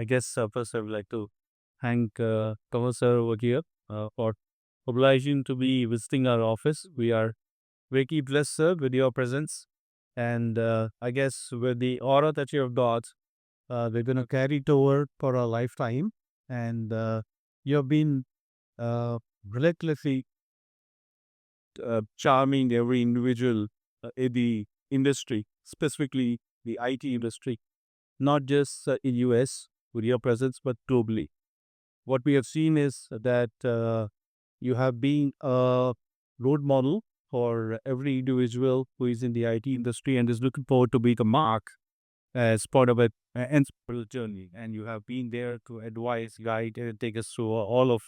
I guess first I would like to thank Kanwal sir over here for obliging to be visiting our office. We are Rekhi blessed, sir, with your presence. And I guess with the aura that you have got, we're going to carry it over for a lifetime. And you have been relentlessly charming every individual in the industry, specifically the IT industry, not just in US with your presence, but globally. What we have seen is that you have been a role model for every individual who is in the IT industry and is looking forward to make a mark as part of an entrepreneurial journey. And you have been there to advise, guide, and take us through all of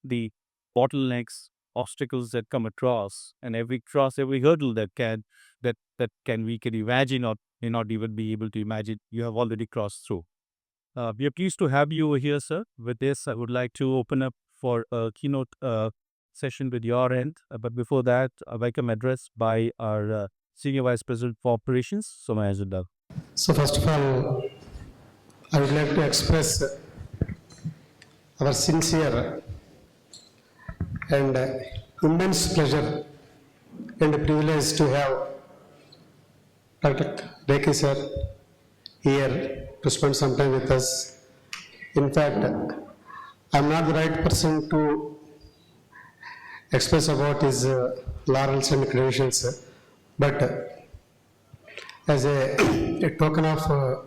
the bottlenecks, obstacles that come across, and every hurdle that we can imagine or may not even be able to imagine. You have already crossed through. We are pleased to have you over here, sir. With this, I would like to open up for a keynote session with your end. But before that, a welcome address by our Senior Vice President for Operations, Somaya Zudda. So first of all, I would like to express our sincere and immense pleasure and privilege to have Dr. Rekhi sir here to spend some time with us. In fact, I'm not the right person to express about his laurels and credentials, but as a token of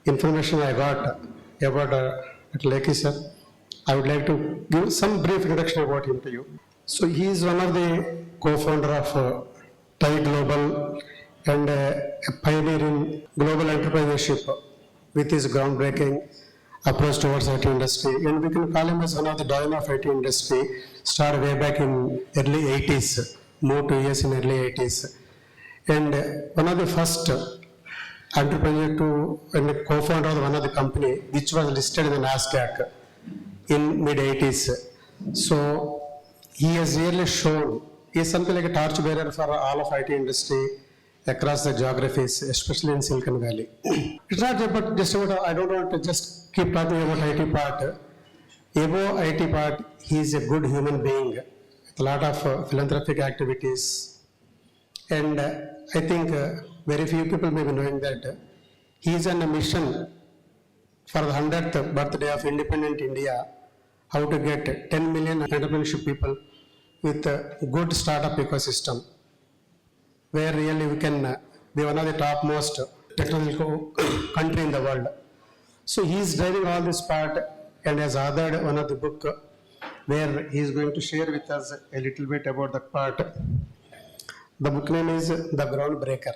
information I got about Rekhi sir, I would like to give some brief introduction about him to you. So he is one of the co-founder of TI Global and a pioneer in global entrepreneurship with his groundbreaking approach towards IT industry. And we can call him as one of the dawn of IT industry, started way back in early 80s, moved to US in early 80s. And one of the first entrepreneur to and co-founder of one of the company which was listed in the NASDAQ in mid 80s. So he has really shown he is something like a torchbearer for all of IT industry across the geographies, especially in Silicon Valley. It's not about just about, I don't want to just keep talking about IT part. Above IT part, he is a good human being with a lot of philanthropic activities. And I think very few people may be knowing that he is on a mission for the 100th birthday of independent India, how to get 10 million entrepreneurship people with a good startup ecosystem, where really we can be one of the topmost technological country in the world. So he is driving all this part and has authored one of the book where he is going to share with us a little bit about that part. The book name is The Groundbreaker.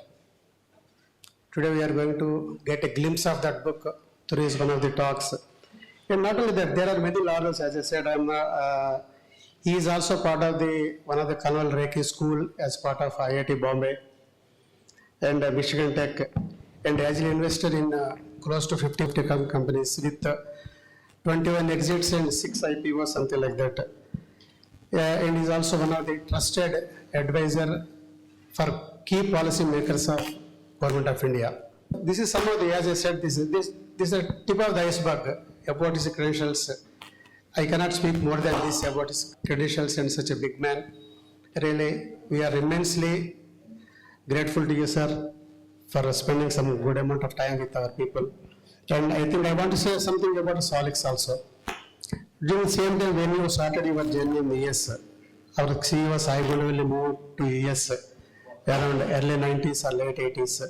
Today we are going to get a glimpse of that book through one of the talks. And not only that, there are many laurels, as I said. He is also part of one of the Kanwal Rekhi School as part of IIT Bombay and Michigan Tech, and has invested in close to 50 companies with 21 exits and 6 IPOs, something like that. And he is also one of the trusted advisor for key policy makers of Government of India. This is some of the, as I said, this is a tip of the iceberg about his credentials. I cannot speak more than this about his credentials and such a big man. Really, we are immensely grateful to you, sir, for spending some good amount of time with our people. And I think I want to say something about Solix also. During the same day when you started your journey in the US, our CEO was I will move to US around early 90s or late 80s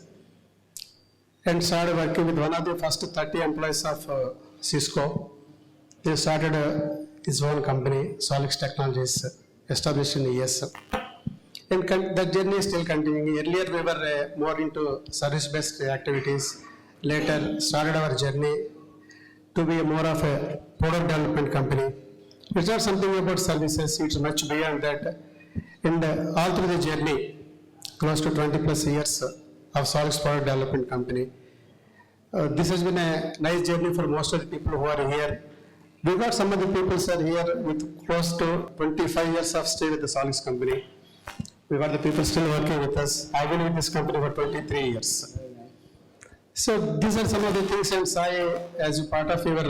and started working with one of the first 30 employees of Cisco. They started his own company, Solix Technologies, established in the US. And that journey is still continuing. Earlier we were more into service-based activities. Later started our journey to be more of a product development company. It's not something about services, it's much beyond that. And all through the journey, close to 20 plus years of Solix product development company. This has been a nice journey for most of the people who are here. We got some of the people sir here with close to 25 years of stay with the Solix company. We got the people still working with us. I've been with this company for 23 years. So these are some of the things, and Sai, as a part of your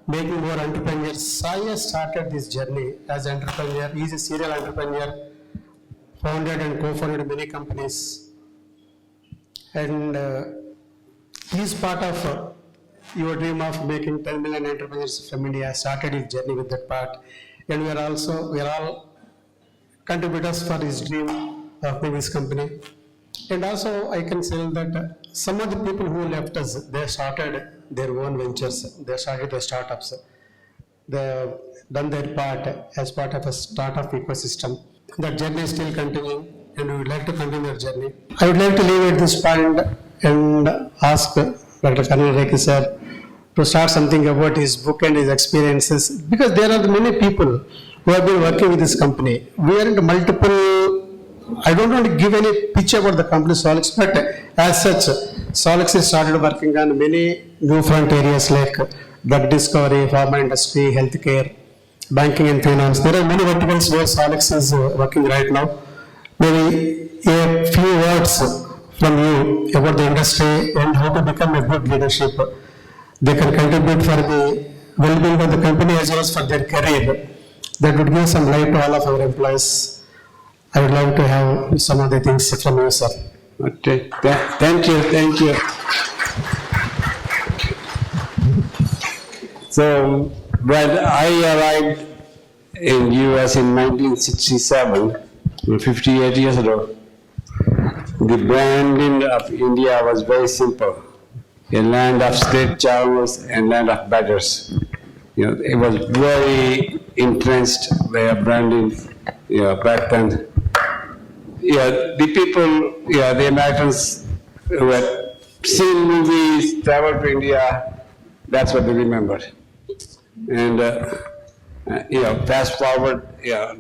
making more entrepreneurs, Sai has started this journey as an entrepreneur. He is a serial entrepreneur, founded and co-founded many companies, and he is part of your dream of making 10 million entrepreneurs from India. Started his journey with that part, and we are all contributors for his dream of making this company. And also, I can say that some of the people who left us, they started their own ventures, they started their startups, they have done their part as part of a startup ecosystem. That journey is still continuing, and we would like to continue that journey. I would like to leave at this point and ask Dr. Kanwal Rekhi sir to start something about his book and his experiences, because there are many people who have been working with this company. We are into multiple. I don't want to give any pitch about the company Solix, but as such, Solix has started working on many new front areas like drug discovery, pharma industry, healthcare, banking and finance. There are many verticals where Solix is working right now. Maybe a few words from you about the industry and how to become a good leadership. They can contribute for the well-being of the company as well as for their career. That would give some light to all of our employees. I would like to have some of the things from you, sir. Okay, thank you, thank you. So, when I arrived in US in 1967, 58 years ago, the branding of India was very simple. A land of state charmers and land of beggars. You know, it was very entrenched their branding, back then. The people, the Americans who had seen movies, traveled to India, that's what they remembered. And, fast forward,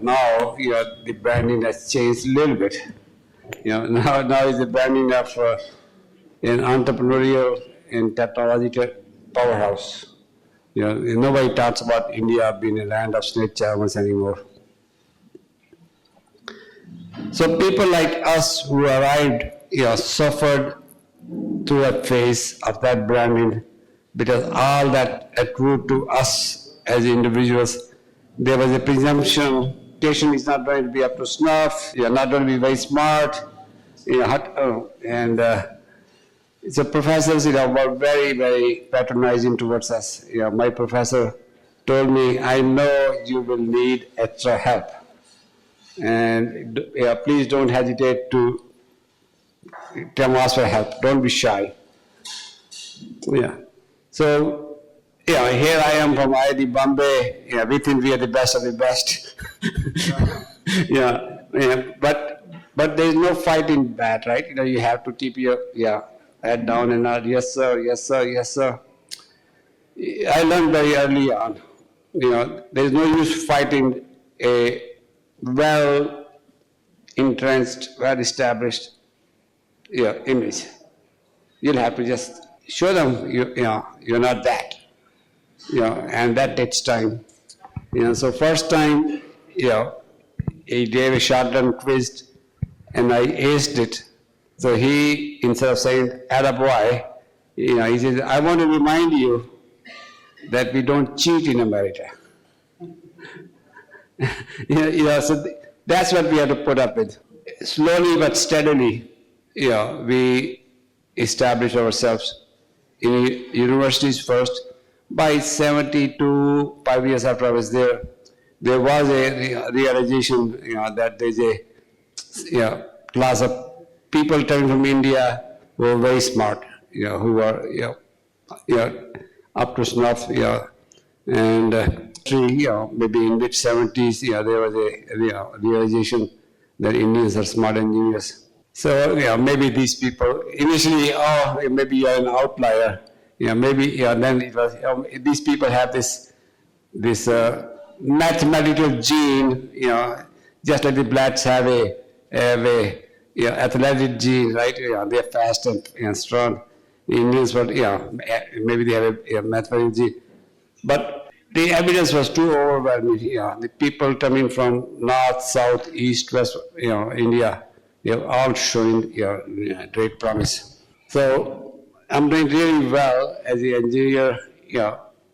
now, the branding has changed a little bit. Now is the branding of an entrepreneurial and technological powerhouse. Nobody talks about India being a land of snake charmers anymore. So people like us who arrived, suffered through a phase of that branding, because all that accrued to us as individuals. There was a presumption, education is not going to be up to snuff, you're not going to be very smart, and the professors, were very, very patronizing towards us. My professor told me, I know you will need extra help. And please don't hesitate to come ask for help. Don't be shy. So, here I am from IIT Bombay. We think we are the best of the best. But there is no fighting back, right? You have to keep your head down and nod. Yes, sir. Yes, sir. Yes, sir. I learned very early on. There is no use fighting a well-entrenched, well-established image. You'll have to just show them you're not that. And that takes time. So first time, he gave a shotgun quiz, and I aced it. So he, instead of saying, "Attaboy," he says, "I want to remind you that we don't cheat in America." So that's what we have to put up with. Slowly but steadily, we establish ourselves in universities first. By 72, 5 years after I was there was a realization, that there's a class of people coming from India who are very smart, who are, up to snuff, and maybe in mid-70s, there was a realization that Indians are smart engineers. So, maybe these people, initially, maybe you're an outlier. Maybe, then it was, these people have this mathematical gene, just like the blacks have a athletic gene, right? They're fast and strong. The Indians were, maybe they have a mathematical gene. But the evidence was too overwhelming. The people coming from north, south, east, west, India, they have all shown great promise. So I'm doing really well as an engineer,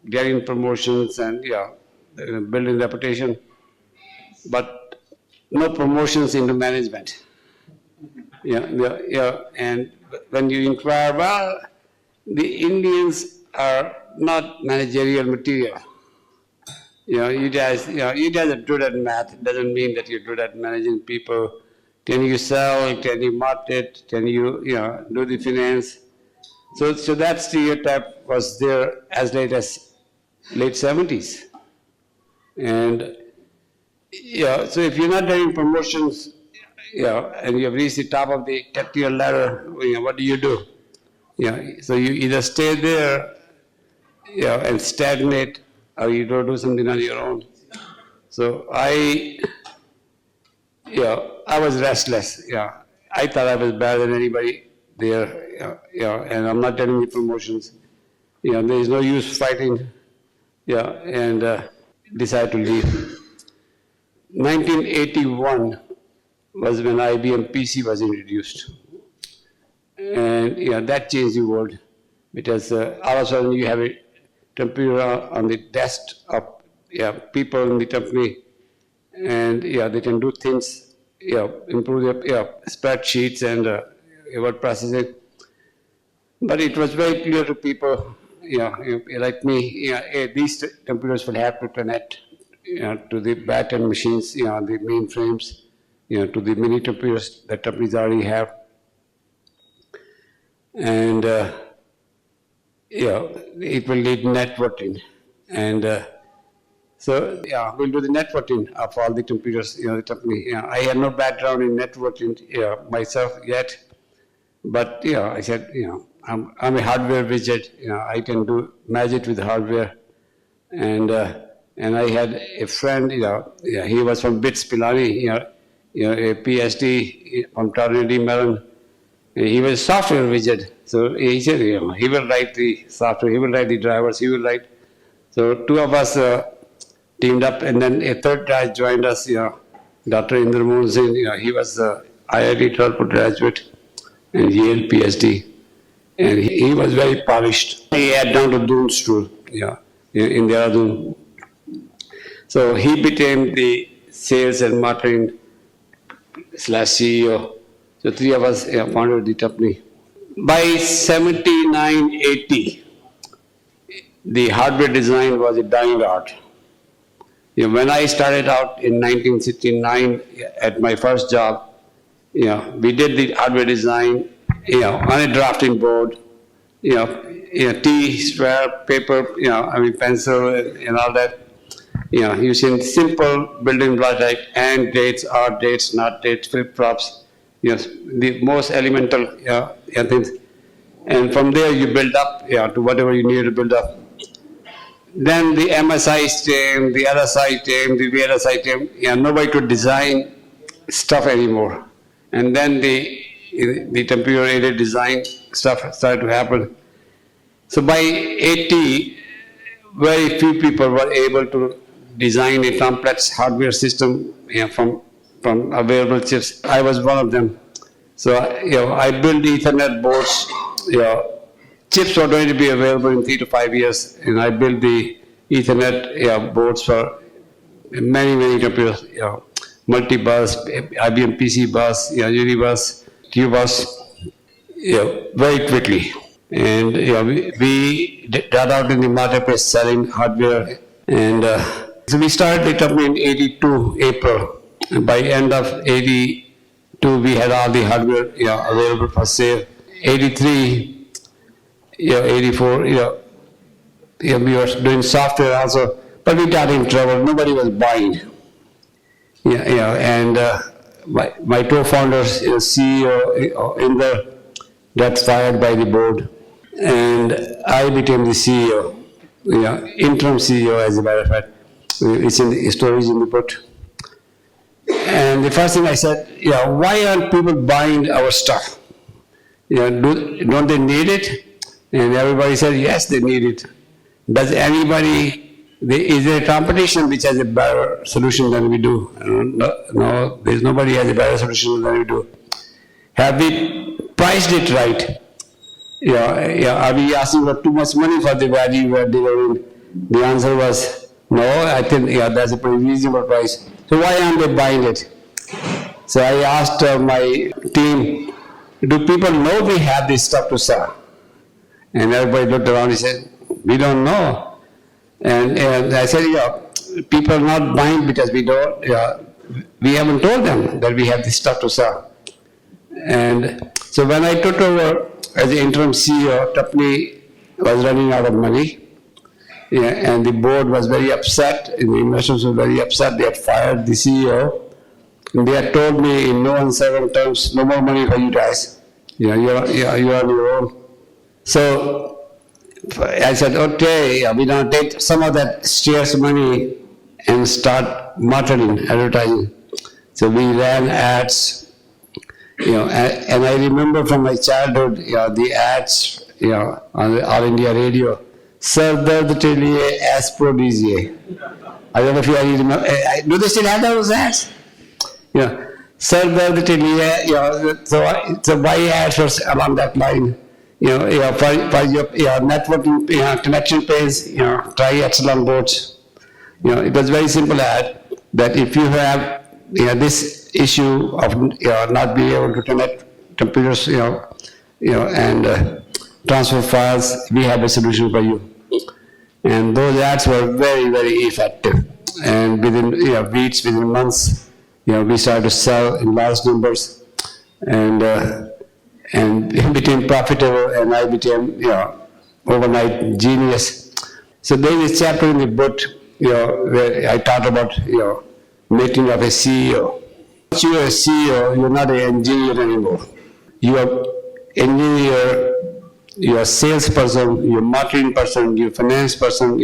getting promotions and building reputation, but no promotions into management. And when you inquire, well, the Indians are not managerial material. You guys are good at math. It doesn't mean that you're good at managing people. Can you sell? Can you market? Can you, do the finance? So that stereotype was there as late as late 70s. And, so if you're not getting promotions, and you have reached the top of the career ladder, what do you do? So you either stay there, and stagnate, or you don't do something on your own. So I was restless. I thought I was better than anybody there. And I'm not getting any promotions. There is no use fighting. And decided to leave. 1981 was when IBM PC was introduced. And that changed the world because all of a sudden you have a computer on the desk of people in the company, and they can do things, improve their spreadsheets and word processing. But it was very clear to people, like me, these computers will have to connect to the back-end machines, the mainframes, to the mini computers that companies already have. And it will need networking. And we'll do the networking of all the computers, the company. I had no background in networking myself yet, but I said, I'm a hardware widget. I can do magic with hardware. And I had a friend, he was from BITS Pilani, a PhD from Carnegie Mellon. He was a software widget. So he said, he will write the software, he will write the drivers, he will write. So two of us teamed up, and then a third guy joined us, Dr. Indra Mohan Singh. He was IIT Kanwal graduate and Yale PhD. And he was very polished. He had down to Doon School, in Dehradun. So he became the sales and marketing / CEO. So three of us founded the company. By 79, 80, the hardware design was a dying art. When I started out in 1969 at my first job, we did the hardware design, on a drafting board, T, square, paper, pencil and all that. Using simple building blocks like AND gates, OR gates, NOT gates, flip-flops, the most elemental things. And from there you build up to whatever you need to build up. Then the MSI came, the LSI came, the VLSI came. Nobody could design stuff anymore. And then the computer-aided design stuff started to happen. So by 80, very few people were able to design a complex hardware system from available chips. I was one of them. So I built Ethernet boards. Chips were going to be available in 3 to 5 years, and I built the Ethernet boards for many computers. Multi-bus, IBM PC bus, Unibus, QBus, very quickly. And we got out in the marketplace selling hardware. And so we started the company in 82, April. And by end of 82, we had all the hardware available for sale. 83, 84, we were doing software also, but we got in trouble. Nobody was buying. And my co-founders, CEO in there, got fired by the board, and I became the CEO, interim CEO, as a matter of fact. It's in the stories in the book. And the first thing I said, why aren't people buying our stuff? Don't they need it? And everybody said, yes, they need it. Does anybody, is there a competition which has a better solution than we do? No, there's nobody has a better solution than we do. Have we priced it right? Are we asking for too much money for the value we are delivering? The answer was no. I think that's a pretty reasonable price. So why aren't they buying it? So I asked my team, do people know we have this stuff to sell? And everybody looked around and said, we don't know. And I said, people are not buying because we haven't told them that we have this stuff to sell. And so when I took over as the interim CEO, company was running out of money. And the board was very upset, and the investors were very upset. They had fired the CEO. And they had told me in no uncertain terms, no more money for you guys. You're on your own. So I said, okay, we're going to take some of that shares money and start marketing, advertising. So we ran ads, and I remember from my childhood, the ads, on the All India Radio, Sir Dard Chaliye Asprodisiae. I don't know if you remember, do they still have those ads? Sir Dard Chaliye, so buy ads along that line. For your networking connection page, try Excellent Boards. It was very simple ad that if you have this issue of not being able to connect computers, and transfer files, we have a solution for you. And those ads were very, very effective. And within weeks, within months, we started to sell in large numbers, and he became profitable, and I became, overnight genius. So there is a chapter in the book, where I talk about, making of a CEO. Once you are a CEO, you're not an engineer anymore. You are engineer, you're a salesperson, you're a marketing person, you're a finance person,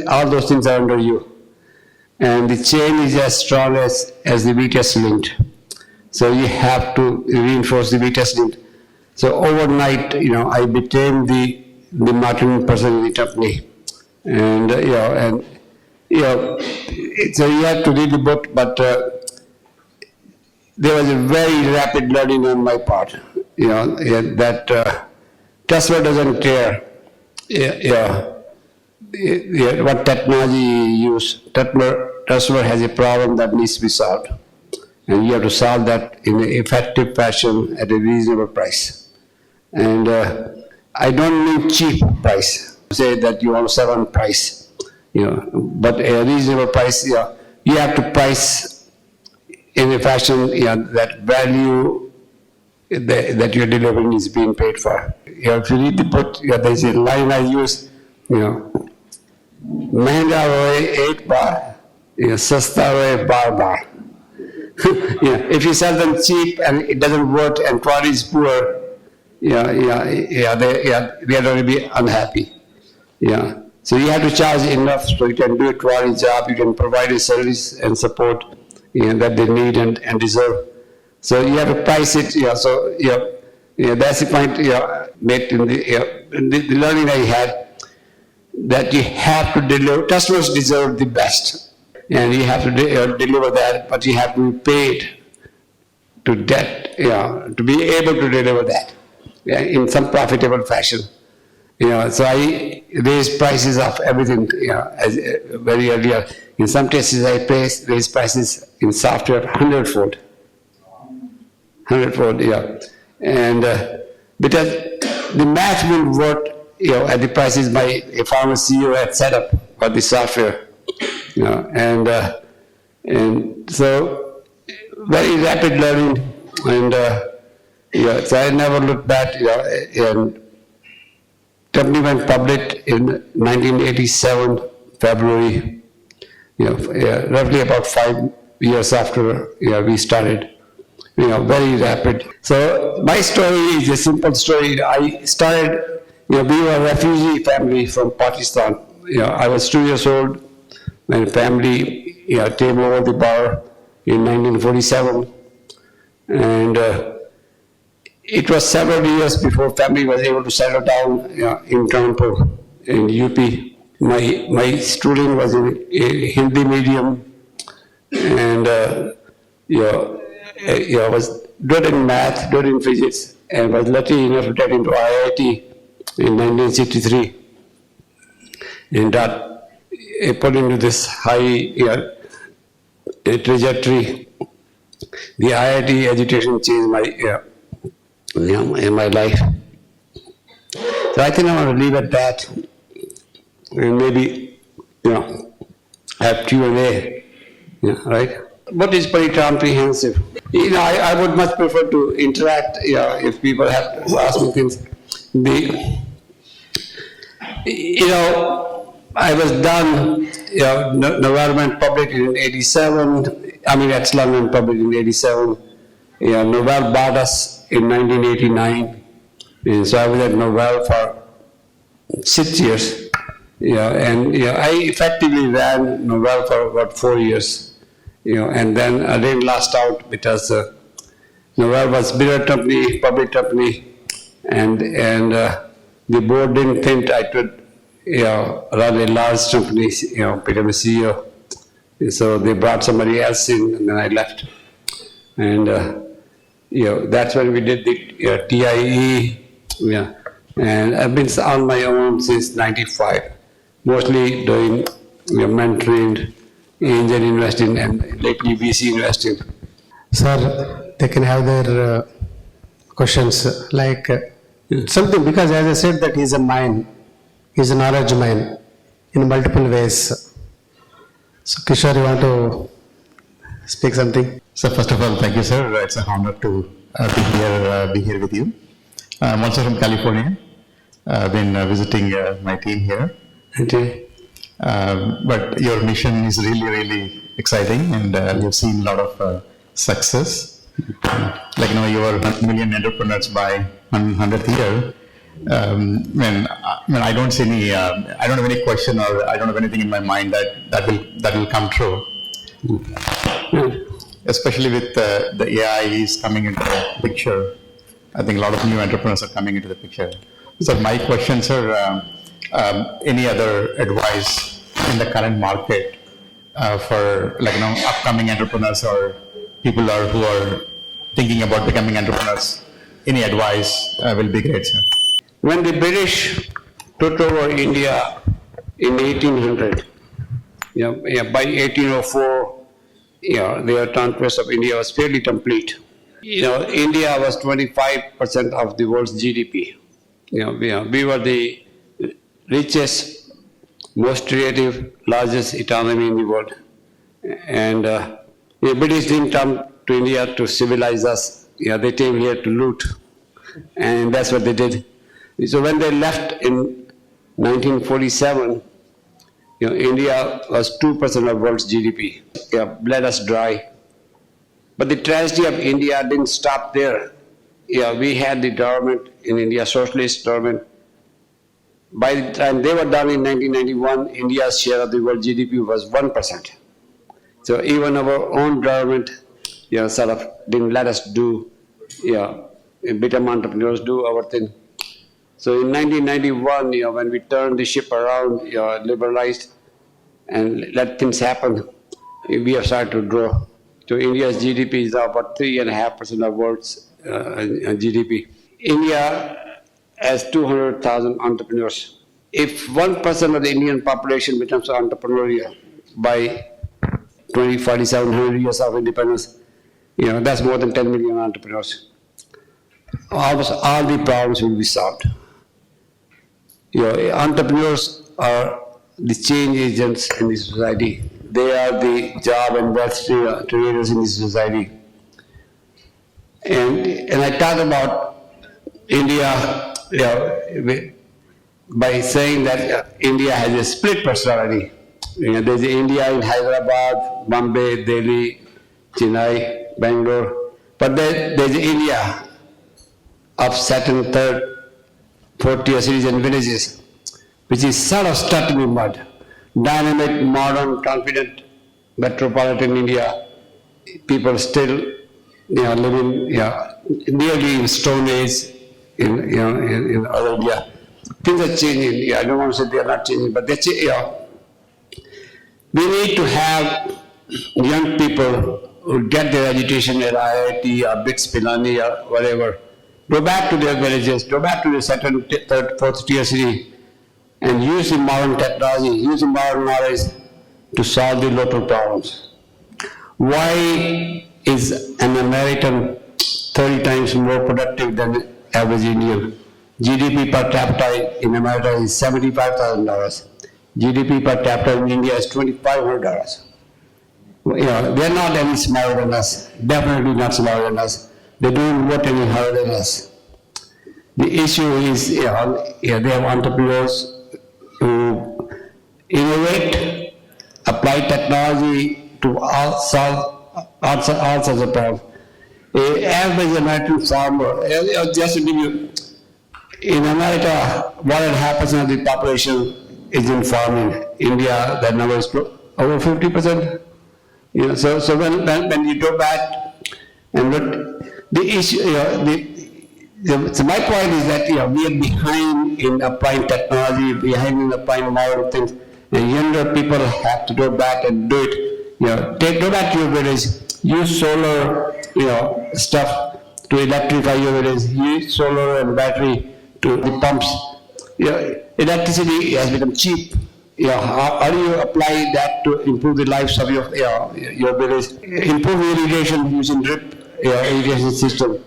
all those things are under you. And the chain is as strong as the weakest link. So you have to reinforce the weakest link. So overnight, I became the marketing person in the company. And, so you have to read the book, but there was a very rapid learning on my part, that customer doesn't care what technology you use. Customer has a problem that needs to be solved. And you have to solve that in an effective fashion at a reasonable price. And I don't mean cheap price. Say that you want to sell on price, but a reasonable price. You have to price in a fashion that value that you're delivering is being paid for. If you read the book, there's a line I use. Mehanga hoye ek bar, sasta hoye bar bar. If you sell them cheap and it doesn't work and quality is poor, we are going to be unhappy. So you have to charge enough so you can do a quality job, you can provide a service and support that they need and deserve. So you have to price it. So that's the point. Made in the learning I had, that you have to deliver. Customers deserve the best, and you have to deliver that, but you have to be paid to that, to be able to deliver that in some profitable fashion. So I raised prices of everything, very earlier. In some cases, I raised prices in software 100-fold. 100-fold, and because the math will work, at the prices a former CEO had set up for the software, and so very rapid learning, and so I never looked back, and company went public in 1987, February, roughly about 5 years after we started. Very rapid. So my story is a simple story. I started, we were a refugee family from Pakistan. I was 2 years old when family came over the border in 1947. And it was several years before family was able to settle down in Kanwal, in UP. My schooling was in a Hindi medium, and I was good in math, good in physics, and was lucky enough to get into IIT in 1963, and got put into this high trajectory. The IIT education changed in my life. So I think I want to leave at that, and maybe have Q&A, right? But it's pretty comprehensive. I would much prefer to interact. If people have to ask me things. I was done. Novell went public in '87. Epsilon went public in '87. Novell bought us in 1989, and so I was at Novell for 6 years. I effectively ran Novell for about 4 years. And then I didn't last out because Novell was bigger company, public company, and the board didn't think I could run a large company, become a CEO. So they brought somebody else in, and then I left. And that's when we did the TIE. And I've been on my own since '95, mostly doing mentoring, angel investing, and lately VC investing. Sir, they can have their questions like something, because as I said that he's a mine, he's a knowledge mine in multiple ways. So Kishore, you want to speak something? So first of all, thank you, sir. It's an honor to be here with you. I'm also from California. I've been visiting my team here. Okay. But your mission is really, really exciting, and you've seen a lot of success. You are 1 million entrepreneurs by 100th year. I don't see any, I don't have any question, or I don't have anything in my mind that will come true. Especially with the AI is coming into the picture. I think a lot of new entrepreneurs are coming into the picture. So my question, sir, any other advice in the current market for upcoming entrepreneurs or people who are thinking about becoming entrepreneurs? Any advice will be great, sir. When the British took over India in 1800, by 1804, their conquest of India was fairly complete. India was 25% of the world's GDP. We were the richest, most creative, largest economy in the world. And the British didn't come to India to civilize us. They came here to loot. And that's what they did. So when they left in 1947, India was 2% of world's GDP. Bled us dry. But the tragedy of India didn't stop there. We had the government in India, socialist government. By the time they were done in 1991, India's share of the world GDP was 1%. So even our own government, sort of didn't let us do, become entrepreneurs, do our thing. So in 1991, when we turned the ship around, liberalized, and let things happen, we have started to grow. So India's GDP is now about 3.5% of world's GDP. India has 200,000 entrepreneurs. If 1% of the Indian population becomes entrepreneurial by 4700 years of independence, that's more than 10 million entrepreneurs. Almost all the problems will be solved. Entrepreneurs are the change agents in the society. They are the job and wealth creators in the society. And I talk about India by saying that India has a split personality. There's India in Hyderabad, Bombay, Delhi, Chennai, Bangalore. But there's India of second, third, fourth tier cities and villages, which is sort of stuck in the mud. Dynamic, modern, confident, metropolitan India. People still living nearly in Stone Age in other India. Things are changing. I don't want to say they are not changing, but they're changing. We need to have young people who get their education at IIT or BITS, Pilani or whatever, go back to their villages, go back to the second, third, fourth tier city, and use the modern technology, use the modern knowledge to solve the local problems. Why is an American 30 times more productive than average Indian? GDP per capita in America is $75,000. GDP per capita in India is $2,500. They're not any smarter than us, definitely not smarter than us. They don't work any harder than us. The issue is, they have entrepreneurs who innovate, apply technology to solve all sorts of problems. An average American farmer, just to give you, in America, 1.5% of the population is in farming. India, that number is over 50%. So when you go back and look, the issue, so my point is that we are behind in applying technology, behind in applying modern things, and younger people have to go back and do it. Go back to your village, use solar, stuff to electrify your village, use solar and battery to the pumps. Electricity has become cheap. How do you apply that to improve the lives of your village? Improve irrigation using drip irrigation system.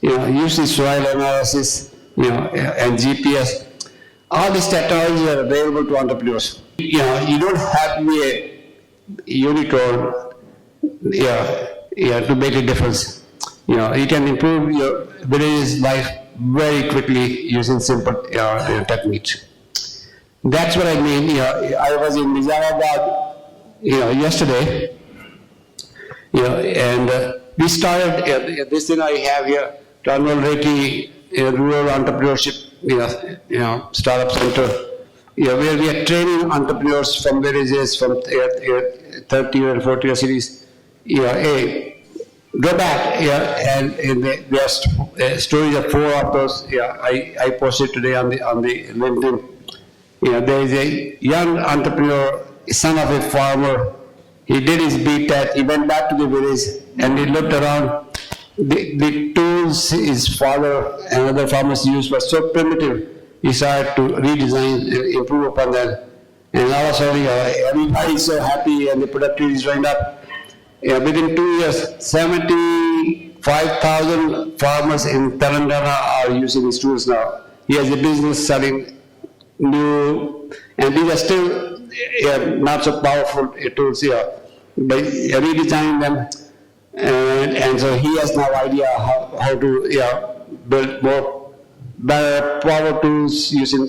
Use the soil analysis, and GPS. All these technologies are available to entrepreneurs. You don't have to be a unicorn, to make a difference. You can improve your village's life very quickly using simple techniques. That's what I mean. I was in Nizamabad, yesterday, and we started this thing I have here, Kanwal Rekhi, Rural Entrepreneurship, Startup Center, where we are training entrepreneurs from villages, from third tier and fourth tier cities. Go back, and there are stories of 4 of those. I posted today on the LinkedIn. There is a young entrepreneur, son of a farmer. He did his BTEC. He went back to the village and he looked around. The tools his father and other farmers used were so primitive. He started to redesign, improve upon that. And all of a sudden, everybody is so happy and the productivity is going up. Within 2 years, 75,000 farmers in Telangana are using these tools now. He has a business selling new, and these are still not so powerful tools here, but redesigning them, and so he has no idea how to build better power tools using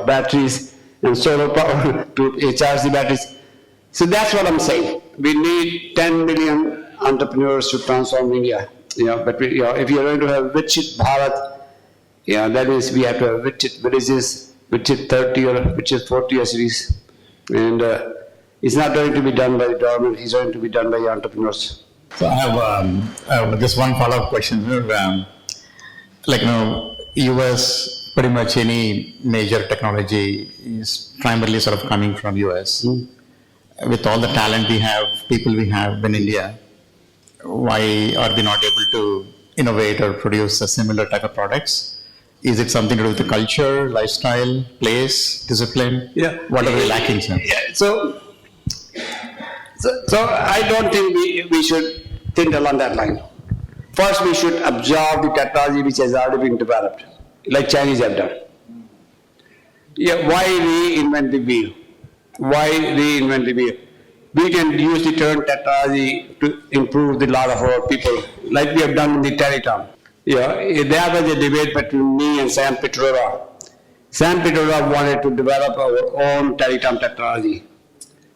batteries and solar power to charge the batteries. So that's what I'm saying. We need 10 million entrepreneurs to transform India. But if you're going to have Viksit Bharat, that means we have to have Viksit villages, Viksit third tier, Viksit fourth tier cities, and it's not going to be done by the government. It's going to be done by the entrepreneurs. So I have just one follow-up question. US, pretty much any major technology is primarily sort of coming from US. With all the talent we have, people we have in India, why are we not able to innovate or produce a similar type of products? Is it something to do with the culture, lifestyle, place, discipline? What are we lacking, sir? So I don't think we should think along that line. First, we should absorb the technology which has already been developed, like Chinese have done. Why reinvent the wheel? Why reinvent the wheel? We can use the current technology to improve the lot of our people, like we have done in the telecom. There was a debate between me and Sam Pitroda. Sam Pitroda wanted to develop our own telecom technology.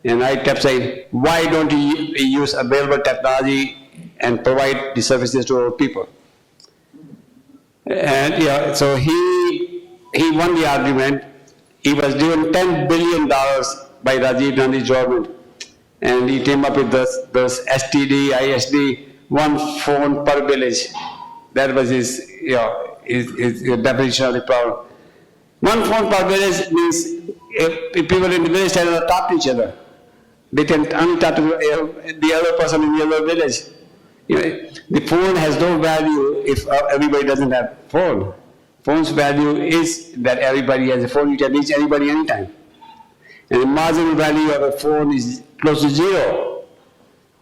And I kept saying, why don't we use available technology and provide the services to our people? And so he won the argument. He was given $10 billion by Rajiv Gandhi's government. And he came up with those STD, ISD, one phone per village. That was his definition of the problem. One phone per village means if people in the village cannot talk to each other, they can only talk to the other person in the other village. The phone has no value if everybody doesn't have phone. Phone's value is that everybody has a phone, you can reach anybody anytime. And the marginal value of a phone is close to zero.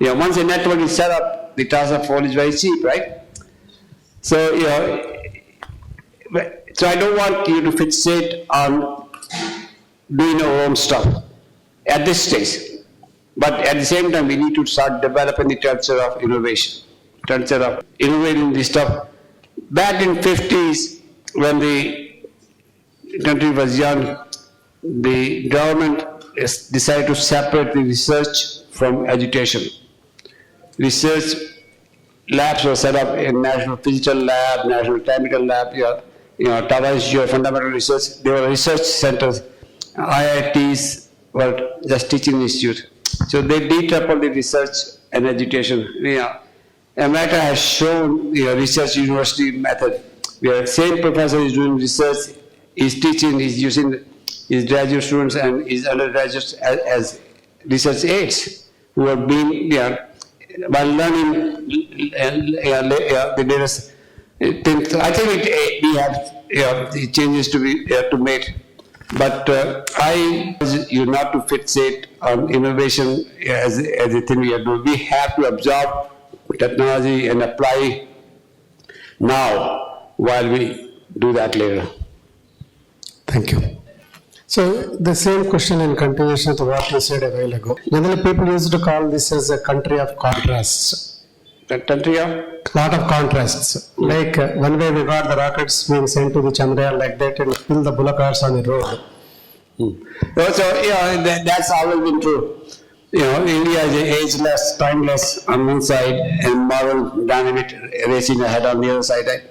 Once a network is set up, the transfer phone is very cheap, right? So, so I don't want you to fixate on doing our own stuff at this stage. But at the same time, we need to start developing the culture of innovation, culture of innovating this stuff. Back in 50s, when the country was young, the government decided to separate the research from education. Research labs were set up in National Physical Lab, National Chemical Lab, Tata Institute of Fundamental Research. They were research centers. IITs were just teaching institutes. So they decoupled the research and education. America has shown research university method where same professor is doing research, is teaching, is using his graduate students and his undergraduates as research aides who are being while learning the latest things. I think we have the changes to be to make. But I urge you not to fixate on innovation as a thing we are doing. We have to absorb technology and apply now while we do that later. Thank you. So the same question in continuation to what you said a while ago. Generally, people used to call this as a country of contrasts. The country of? Lot of contrasts. Like one way we got the rockets being sent to the Chandrayaan like that and kill the bullock carts on the road. So that's always been true. India is ageless, timeless on one side, and modern, dynamic, racing ahead on the other side. Right?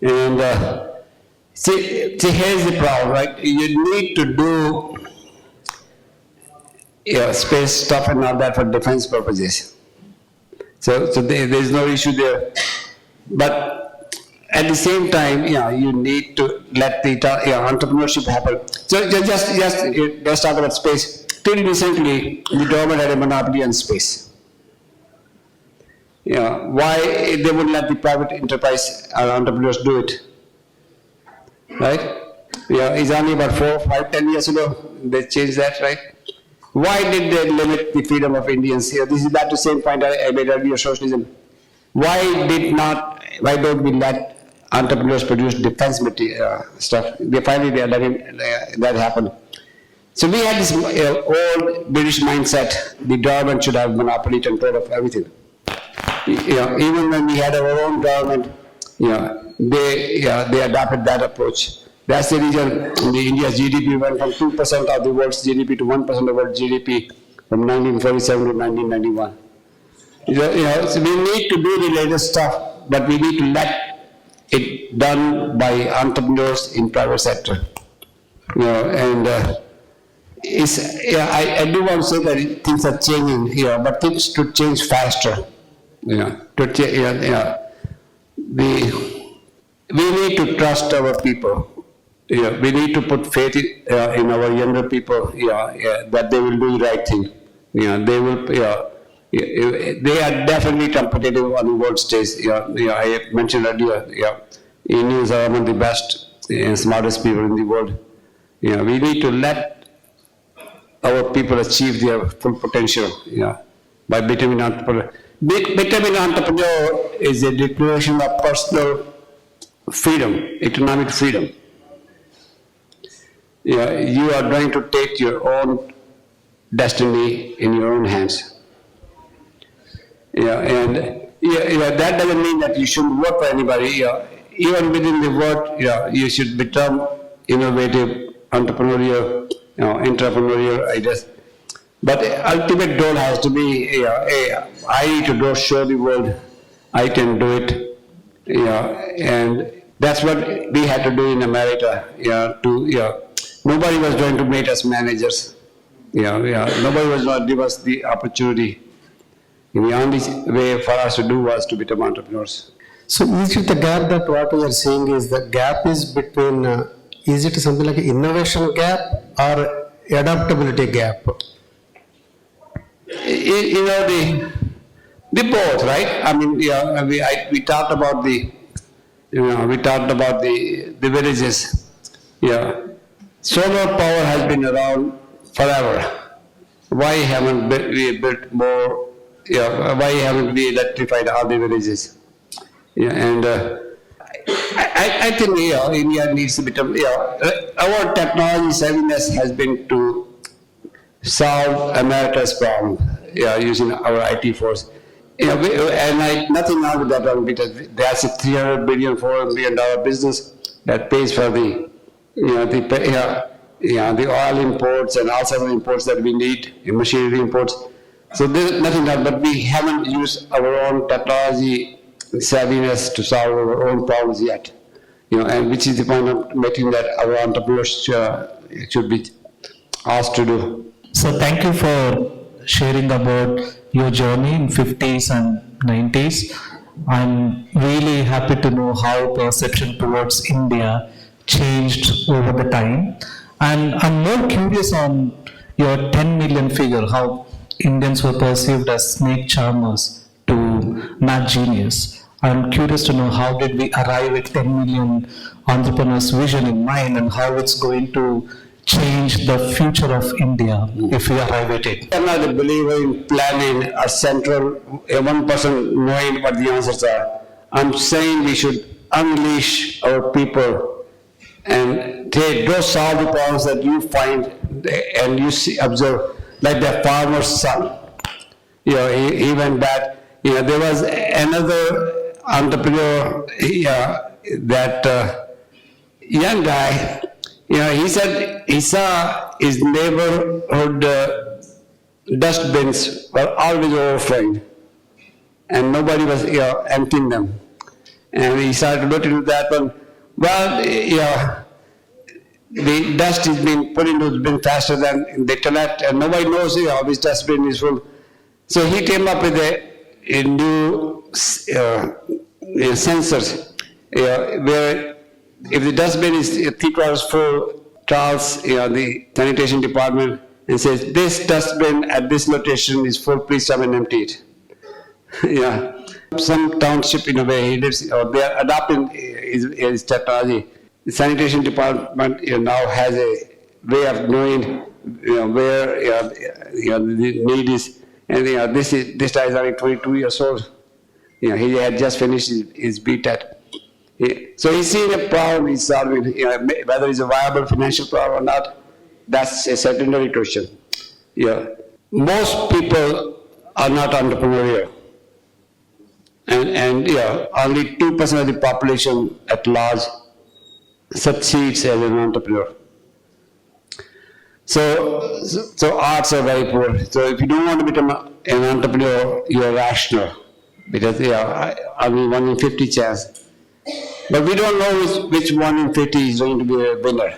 And see, here's the problem, right? You need to do space stuff and all that for defense purposes. So there's no issue there. But at the same time, you need to let the entrepreneurship happen. So let's talk about space. Till recently, the government had a monopoly on space. Why they wouldn't let the private enterprise or entrepreneurs do it? Right? It's only about 4, 5, 10 years ago they changed that, right? Why did they limit the freedom of Indians here? This is back to the same point I made earlier, socialism. Why don't we let entrepreneurs produce defense material stuff? They finally are letting that happen. So we had this old British mindset: the government should have monopoly control of everything. Even when we had our own government, they adopted that approach. That's the reason India's GDP went from 2% of the world's GDP to 1% of the world's GDP from 1947 to 1991. So we need to do the latest stuff, but we need to let it done by entrepreneurs in private sector. I do want to say that things are changing here, but things should change faster. We need to trust our people. We need to put faith in our younger people. That they will do the right thing. They will. They are definitely competitive on the world stage. I mentioned earlier. Indians are among the best and smartest people in the world. We need to let our people achieve their full potential. By becoming entrepreneur. Becoming entrepreneur is a declaration of personal freedom, economic freedom. You are going to take your own destiny in your own hands. And that doesn't mean that you shouldn't work for anybody. Even within the work, you should become innovative, entrepreneurial, ideas. But the ultimate goal has to be, I need to show the world I can do it. And that's what we had to do in America. Nobody was going to make us managers. Nobody was going to give us the opportunity. And the only way for us to do was to become entrepreneurs. So is it the gap that what you are saying is the gap is between, is it something like an innovation gap or adaptability gap? The both, right? I mean, yeah, we talked about the villages. Yeah, solar power has been around forever. Why haven't we built more? Yeah, why haven't we electrified all the villages? Yeah, and I think India needs to become. Our technology savviness has been to solve America's problem, using our IT force. Nothing wrong with that one, because that's a $300 billion, $400 billion business that pays for the oil imports and all sorts of imports that we need, in machinery imports. So there's nothing wrong, but we haven't used our own technology savviness to solve our own problems yet. And which is the point of making that our entrepreneurs should be asked to do. So thank you for sharing about your journey in 50s and 90s. I'm really happy to know how perception towards India changed over the time. And I'm more curious on your 10 million figure, how Indians were perceived as snake charmers to math genius. I'm curious to know how did we arrive at 10 million entrepreneurs' vision in mind, and how it's going to change the future of India if we arrive at it. I'm not a believer in planning a central, one person knowing what the answers are. I'm saying we should unleash our people and take those solve the problems that you find and you see, observe, like the farmer's son. He went back. There was another entrepreneur, that young guy. He said he saw his neighborhood dustbins were always overflowing, and nobody was emptying them. And he started looking at that one. Well, the dust is being put into the bin faster than they collect, and nobody knows which dustbin is full. So he came up with a new sensors, where if the dustbin is 3/4 full, calls the sanitation department and says, this dustbin at this location is full, please come and empty it. Some township, in a way, he lives, or they are adopting his technology. The sanitation department now has a way of knowing where the need is. And this guy is only 22 years old. He had just finished his BTEC. So he's seeing a problem he's solving. Whether it's a viable financial problem or not, that's a secondary question. Most people are not entrepreneurial. And only 2% of the population at large succeeds as an entrepreneur. So arts are very poor. So if you don't want to become an entrepreneur, you're rational, because only 1 in 50 chance. But we don't know which 1 in 50 is going to be a winner.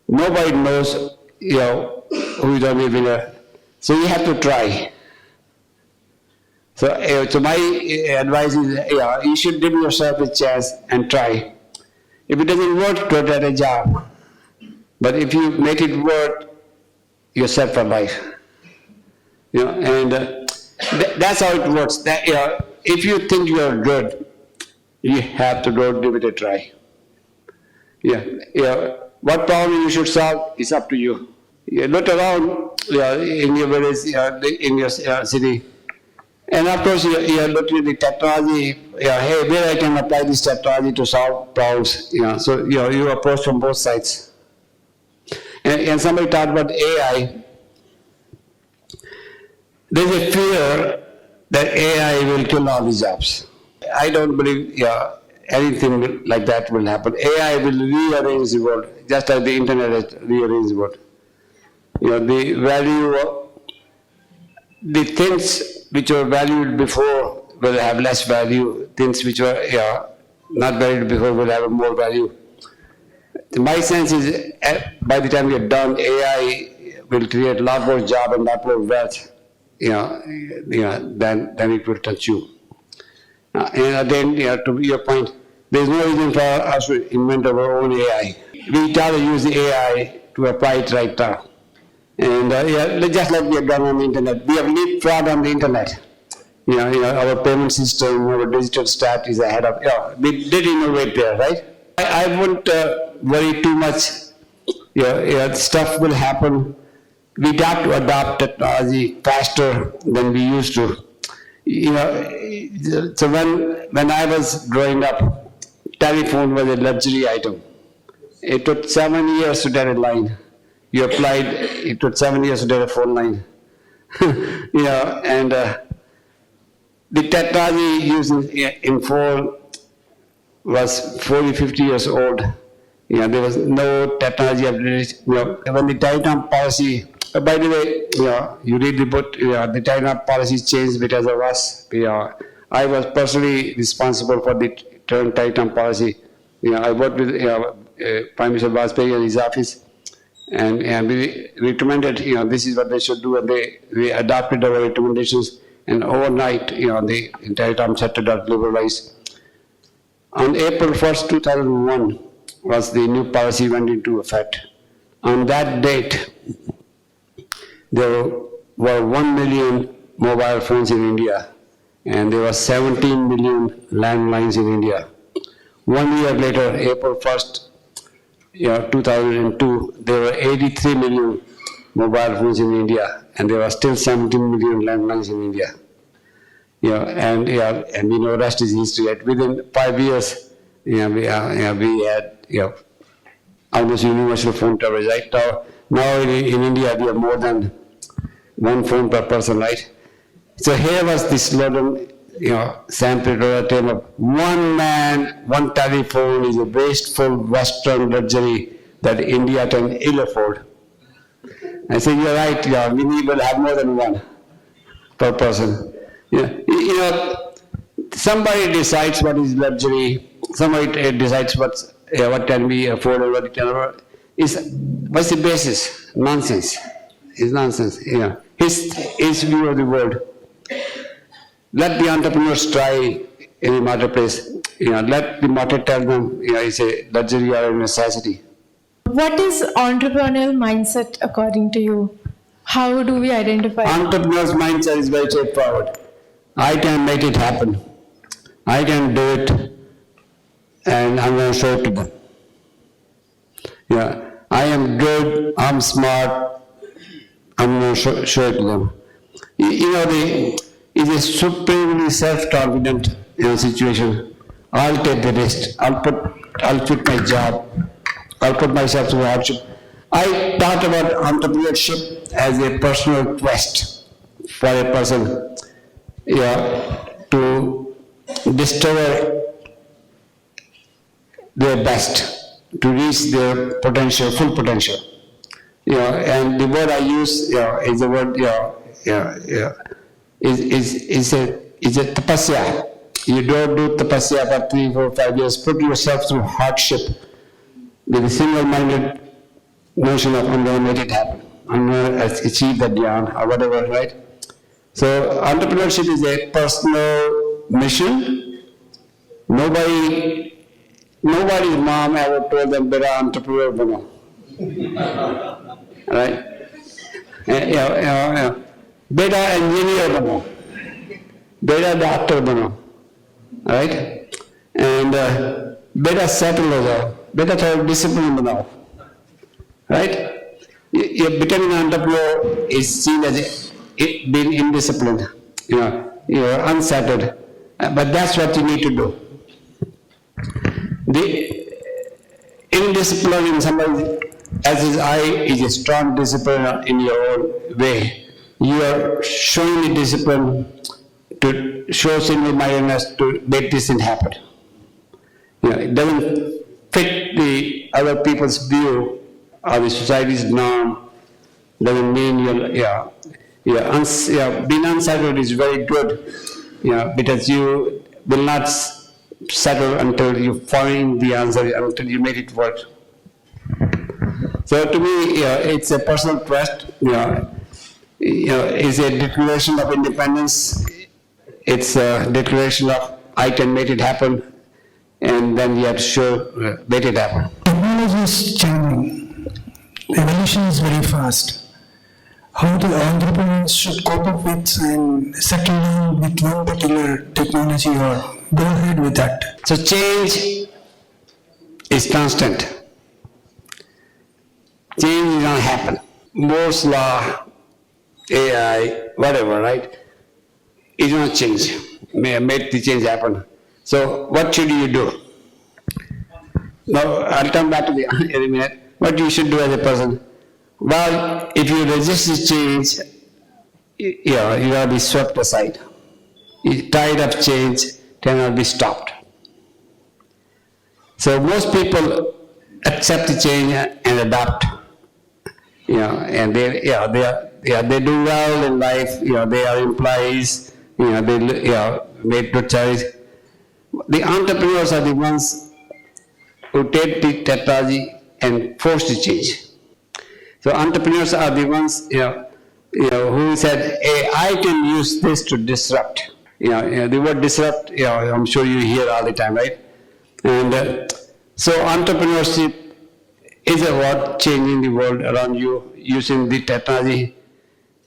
Nobody knows who is going to be a winner. So you have to try. So my advice is, you should give yourself a chance and try. If it doesn't work, go get a job. But if you make it work, you're set for life. And that's how it works. If you think you're good, you have to go give it a try. What problem you should solve is up to you. Look around in your village, in your city. And of course, you're looking at the technology, hey, where I can apply this technology to solve problems. So you approach from both sides. And somebody talked about AI. There's a fear that AI will kill all the jobs. I don't believe anything like that will happen. AI will rearrange the world, just as the internet has rearranged the world. The value of the things which were valued before will have less value. Things which were not valued before will have more value. My sense is, by the time we are done, AI will create a lot more job and a lot more wealth, than it will consume. And then, to your point, there is no reason for us to invent our own AI. We try to use the AI to apply it right now. And just like we have done on the internet, we have leapfrogged on the internet. our payment system, our digital stack is ahead of, we did innovate there, right? I wouldn't worry too much. Stuff will happen. We got to adopt technology faster than we used to. So when I was growing up, telephone was a luxury item. It took 7 years to get a line. You applied, it took 7 years to get a phone line. And the technology used in phone was 40, 50 years old. There was no technology update. When the telecom policy, by the way, you read the book, the telecom policy changed because of us. I was personally responsible for the current telecom policy. I worked with Prime Minister Vajpayee and his office, and we recommended, this is what they should do, and we adopted our recommendations, and overnight, the telecom sector got liberalized. On April 1st, 2001, was the new policy went into effect. On that date, there were 1 million mobile phones in India, and there were 17 million landlines in India. 1 year later, April 1st, 2002, there were 83 million mobile phones in India, and there were still 17 million landlines in India. And we know rest is history. Within 5 years, we had almost universal phone coverage. Right now in India, we have more than one phone per person, right? So here was the slogan, sample term of one man, one telephone is a wasteful Western luxury that India can ill afford. I say, you're right, we will have more than one per person. Somebody decides what is luxury, somebody decides what can be afforded, what can afford. What's the basis? Nonsense. It's nonsense. His view of the world. Let the entrepreneurs try in the marketplace. Let the market tell them it's a luxury or a necessity. What is entrepreneurial mindset according to you? How do we identify? Entrepreneur's mindset is very straightforward. I can make it happen. I can do it, and I'm going to show it to them. I am good, I'm smart, I'm going to show it to them. It is supremely self-confident situation. I'll take the risk. I'll quit my job. I'll put myself through hardship. I thought about entrepreneurship as a personal quest for a person, to discover their best, to reach their potential, full potential. And the word I use, is the word, is a tapasya. You don't do tapasya for 3, 4, 5 years. Put yourself through hardship with a single-minded notion of I'm going to make it happen. I'm going to achieve that jnana or whatever, right? So entrepreneurship is a personal mission. Nobody's mom ever told them, "Beta entrepreneur bano." Right? Beta engineer bano. Beta doctor bano. Right? And beta settle ho jao. Beta thoda discipline banao. Right? Becoming an entrepreneur is seen as being indisciplined. You're unsettled. But that's what you need to do. The indiscipline in somebody else's eye is a strong discipline in your own way. You are showing the discipline to show single-mindedness to make this thing happen. It doesn't fit the other people's view or the society's norm. Doesn't mean being unsettled is very good, because you will not settle until you find the answer, until you make it work. So to me, it's a personal quest. It's a declaration of independence. It's a declaration of I can make it happen, and then you have to show make it happen. Technology is changing. Evolution is very fast. how the entrepreneurs should cope up with and settle down with one particular technology or go ahead with that? So change is constant. Change will not happen. Moore's law, AI, whatever, right? It will not change. Make the change happen. So what should you do? Now, I'll come back to the in a minute. What you should do as a person? Well, if you resist the change, you will be swept aside. The tide of change cannot be stopped. So most people accept the change and adapt. And they do well in life. They are employees. They make good choice. The entrepreneurs are the ones who take the technology and force the change. So entrepreneurs are the ones, who said, hey, I can use this to disrupt. The word disrupt, I'm sure you hear all the time, right? And so entrepreneurship is about changing the world around you using the technology.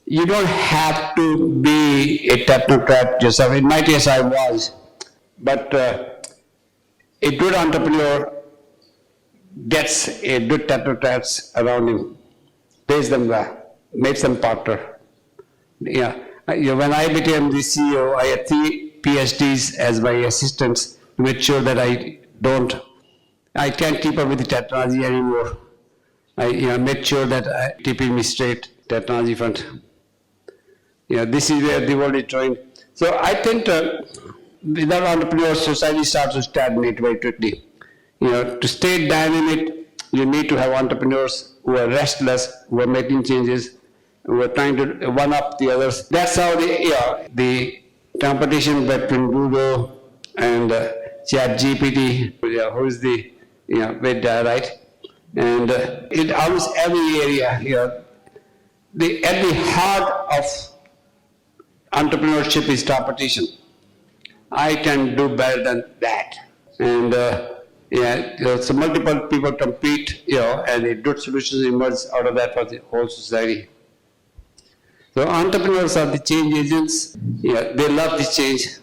You don't have to be a technocrat yourself. In my case, I was. But a good entrepreneur gets a good technocrats around him, pays them well, makes them partner. When I became the CEO, I had 3 PhDs as my assistants to make sure that I can't keep up with the technology anymore. I made sure that I keeping me straight, technology front. This is where the world is going. So I think without entrepreneurs, society starts to stagnate very quickly. To stay dynamic, you need to have entrepreneurs who are restless, who are making changes, who are trying to one up the others. That's how the competition between Google and ChatGPT, who is the with right? And in almost every area, at the heart of entrepreneurship is competition. I can do better than that. And so multiple people compete, and good solutions emerge out of that for the whole society. So entrepreneurs are the change agents. They love the change.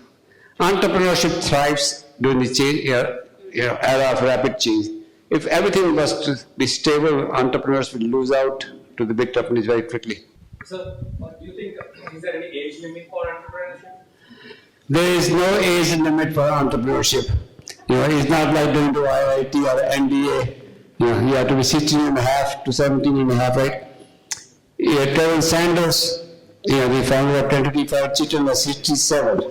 Entrepreneurship thrives during the change, era of rapid change. If everything was to be stable, entrepreneurs will lose out to the big companies very quickly. So, do you think, is there any age limit for entrepreneurship? There is no age limit for entrepreneurship. It's not like going to IIT or MBA. You have to be 16 and a half to 17 and a half, right? Colonel Sanders, the founder of Kentucky Fried Chicken, was 67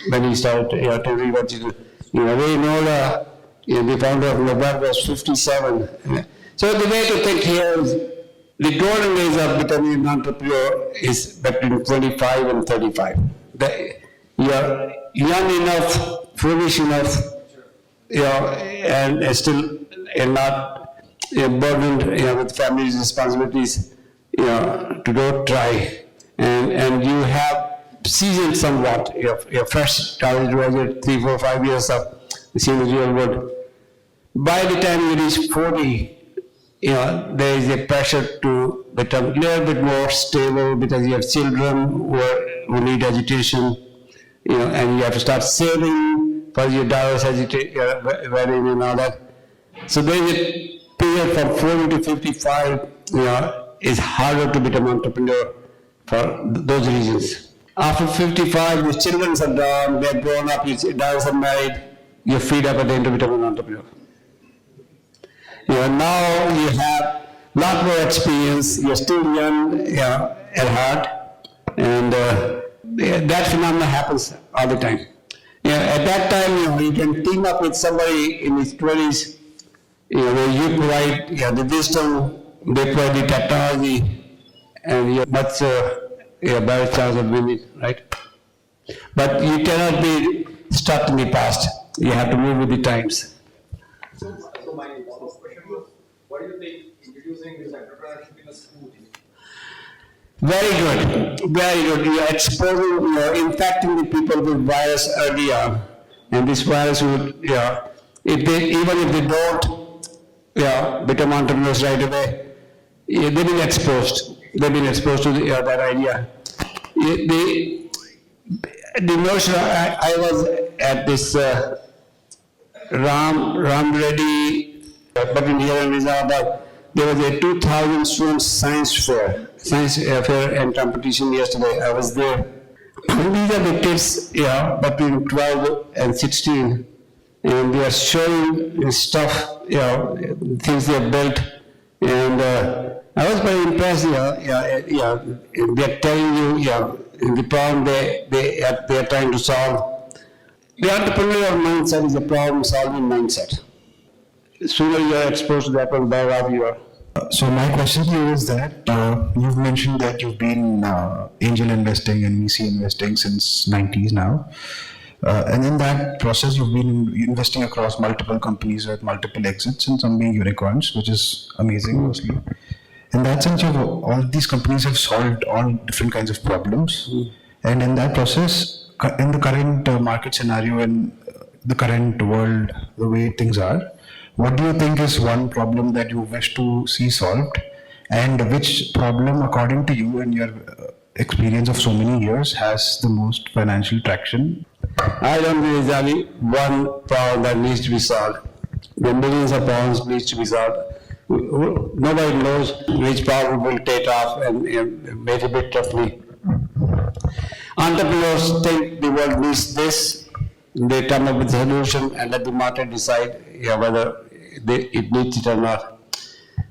when he started Kentucky Fried Chicken. Ray Nola, the founder of Novak, was 57. So the way to think here is the golden age of becoming an entrepreneur is between 25 and 35. You are young enough, foolish enough, and still not burdened with family's responsibilities, to go try. And you have seasoned somewhat. Your first college graduate, 3, 4, 5 years of seeing the real world. By the time you reach 40, there is a pressure to become a little bit more stable because you have children who need education, and you have to start saving for your daughter's wedding and all that. So there is a period from 40 to 55, is harder to become an entrepreneur for those reasons. After 55, your children are gone, they're grown up, your daughters are married, you're freed up at the end to become an entrepreneur. Now you have a lot more experience, you're still young at heart, and that phenomenon happens all the time. At that time, you can team up with somebody in his 20s, where you provide the wisdom, they provide the technology, and you have much better chance of winning, right? But you cannot be stuck in the past. You have to move with the times. So my follow-up question was, what do you think introducing this entrepreneurship in a school? Very good, very good. You are exposing, you are infecting the people with virus early on, and this virus would, even if they don't, become entrepreneurs right away, they've been exposed. they've been exposed to that idea. The notion, I was at this Ram Reddy, but in here in Nizamabad, there was a 2,000 students science fair and competition yesterday. I was there. These are the kids, between 12 and 16, and they are showing stuff, things they have built, and I was very impressed. They're telling you, the problem they are trying to solve. The entrepreneurial mindset is a problem-solving mindset. Sooner you are exposed to that, the better off you are. So my question to you is that you've mentioned that you've been angel investing and VC investing since 90s now. And in that process, you've been investing across multiple companies with multiple exits and some being unicorns, which is amazing mostly. In that sense, all these companies have solved all different kinds of problems. And in that process, in the current market scenario and the current world, the way things are, what do you think is one problem that you wish to see solved, and which problem, according to you and your experience of so many years, has the most financial traction? I don't think there's only one problem that needs to be solved. The millions of problems needs to be solved. Nobody knows which problem will take off and make a bit roughly. Entrepreneurs think the world needs this. They come up with a solution and let the market decide whether it needs it or not.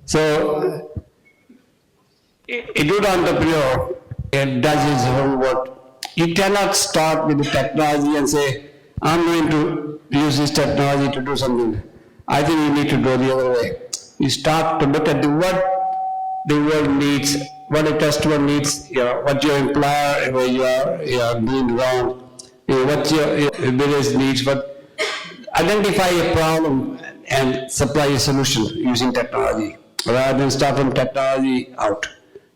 So, a good entrepreneur does his homework. You cannot start with the technology and say, I'm going to use this technology to do something. I think you need to go the other way. You start to look at what the world needs, what a customer needs, what your employer, where you are doing wrong, what your business needs, but identify a problem and supply a solution using technology. Rather than start from technology out.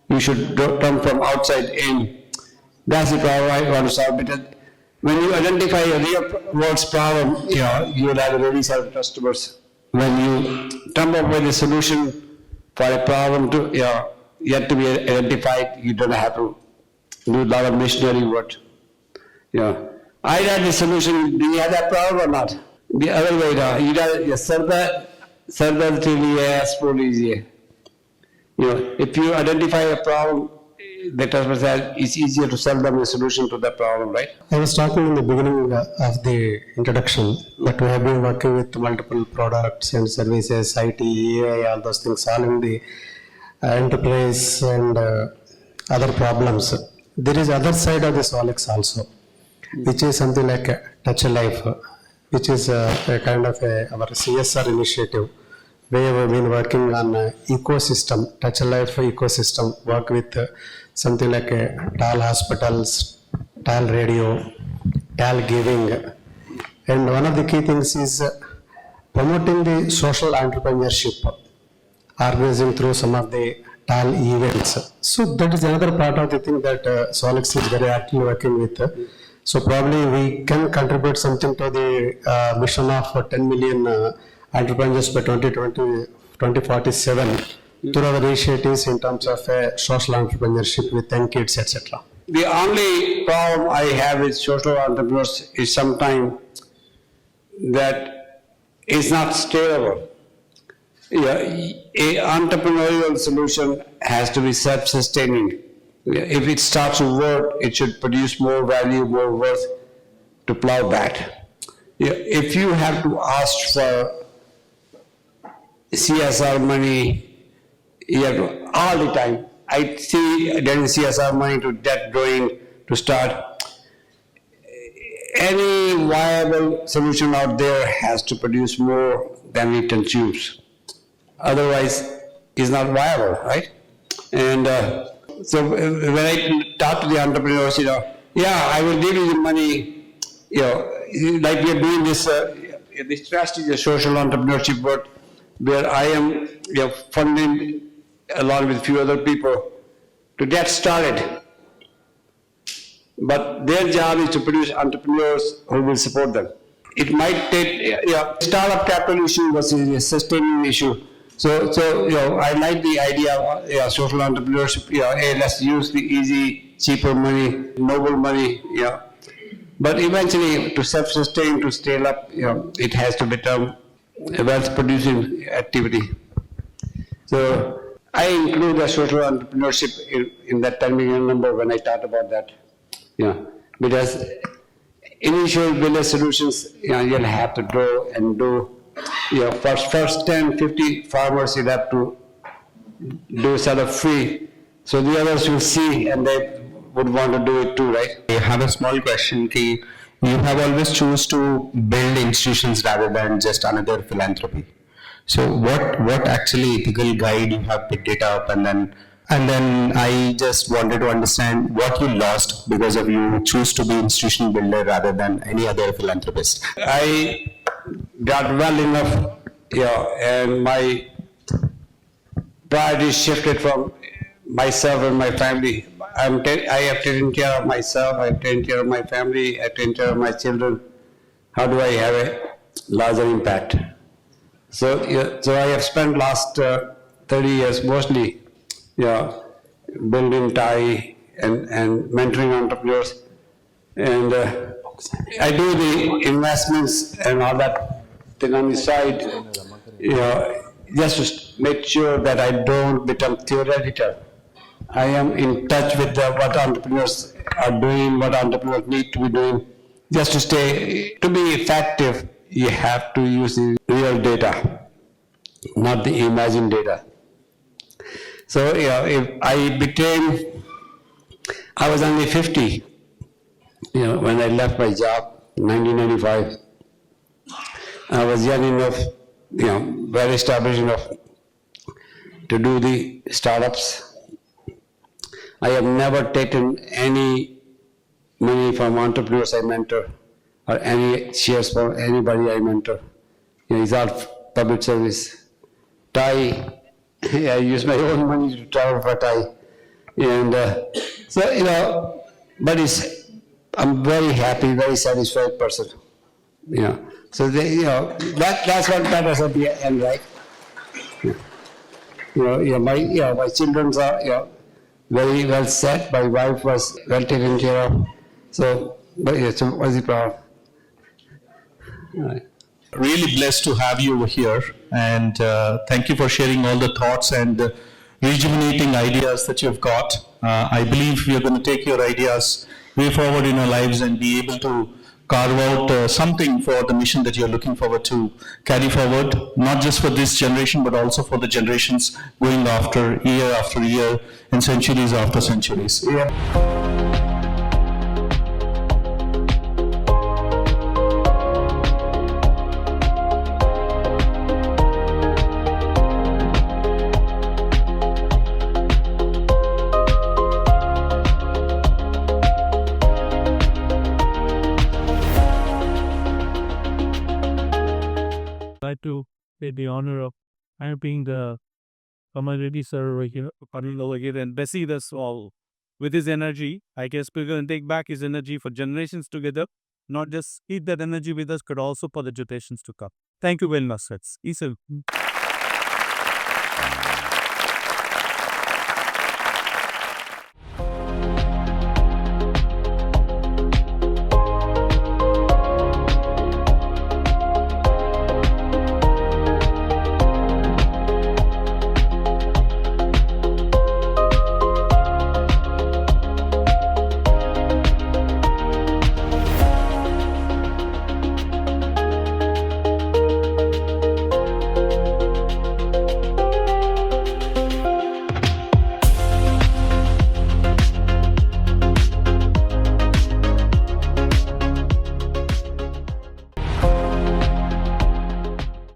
You should come from outside in. That's the problem I want to solve, because when you identify a real world's problem, you will have a really set of customers. When you come up with a solution for a problem yet to be identified, you don't have to do a lot of missionary work. I had the solution. Do you have that problem or not? The other way around, you sell that till you ask for easier. If you identify a problem, the customer says it's easier to sell them a solution to that problem, right? I was talking in the beginning of the introduction that we have been working with multiple products and services, IT, AI, all those things, solving the enterprise and other problems. There is other side of the Solix also, which is something like Touch a Life, which is a kind of our CSR initiative, where we've been working on ecosystem, Touch a Life ecosystem, work with something like TAL hospitals, TAL radio, TAL giving. And one of the key things is promoting the social entrepreneurship, organizing through some of the TAL events. So that is another part of the thing that Solix is very actively working with. So probably we can contribute something to the mission of 10 million entrepreneurs by 2047 through our initiatives in terms of social entrepreneurship with 10 kids, etc. The only problem I have with social entrepreneurs is sometimes that it's not scalable. A entrepreneurial solution has to be self-sustaining. If it starts to work, it should produce more value, more worth to plow back. If you have to ask for CSR money, all the time. I see getting CSR money to debt growing to start. Any viable solution out there has to produce more than it consumes. Otherwise, it's not viable, right? And so when I talk to the entrepreneurs, I will give you the money, like we are doing this strategy, the social entrepreneurship work, where I am funding along with a few other people to get started. But their job is to produce entrepreneurs who will support them. It might take, startup capital issue versus a sustaining issue. So I like the idea of social entrepreneurship. Hey, let's use the easy, cheaper money, noble money. But eventually, to self-sustain, to scale up, it has to become a wealth-producing activity. So I include the social entrepreneurship in that 10 million number when I talk about that. Because initial business solutions, you'll have to go and do, first 10, 50 farmers you'll have to do sort of free. So the others will see and they would want to do it too, right? I have a small question. Ki, you have always choose to build institutions rather than just another philanthropy. So what actually ethical guide you have picked it up, and then I just wanted to understand what you lost because of you choose to be institutional builder rather than any other philanthropist. I got well enough, and my priorities shifted from myself and my family. I have taken care of myself, I have taken care of my family, I have taken care of my children. How do I have a larger impact? So I have spent last 30 years mostly, building Thai and mentoring entrepreneurs. And I do the investments and all that thing on the side, just to make sure that I don't become theoretical. I am in touch with what entrepreneurs are doing, what entrepreneurs need to be doing. Just to be effective, you have to use the real data, not the imagined data. So, I was only 50, when I left my job in 1995. I was young enough, well established enough to do the startups. I have never taken any money from entrepreneurs I mentor or any shares from anybody I mentor. It's all public service. Thai, I use my own money to travel for Thai. And but I'm very happy, very satisfied person. So that's what matters at the end, right? My children are very well set. My wife was well taken care of. So, but yes, was the problem? Right. Really blessed to have you over here, and thank you for sharing all the thoughts and rejuvenating ideas that you've got. I believe we are going to take your ideas way forward in our lives and be able to carve out something for the mission that you're looking forward to carry forward, not just for this generation, but also for the generations going after year, and centuries after centuries. Yeah. To get the honor of being the commodity sir over here, Kanwal over here, and blessing us all with his energy. I guess we're going to take back his energy for generations together, not just keep that energy with us, but also for the generations to come. Thank you very much, sir. Isel.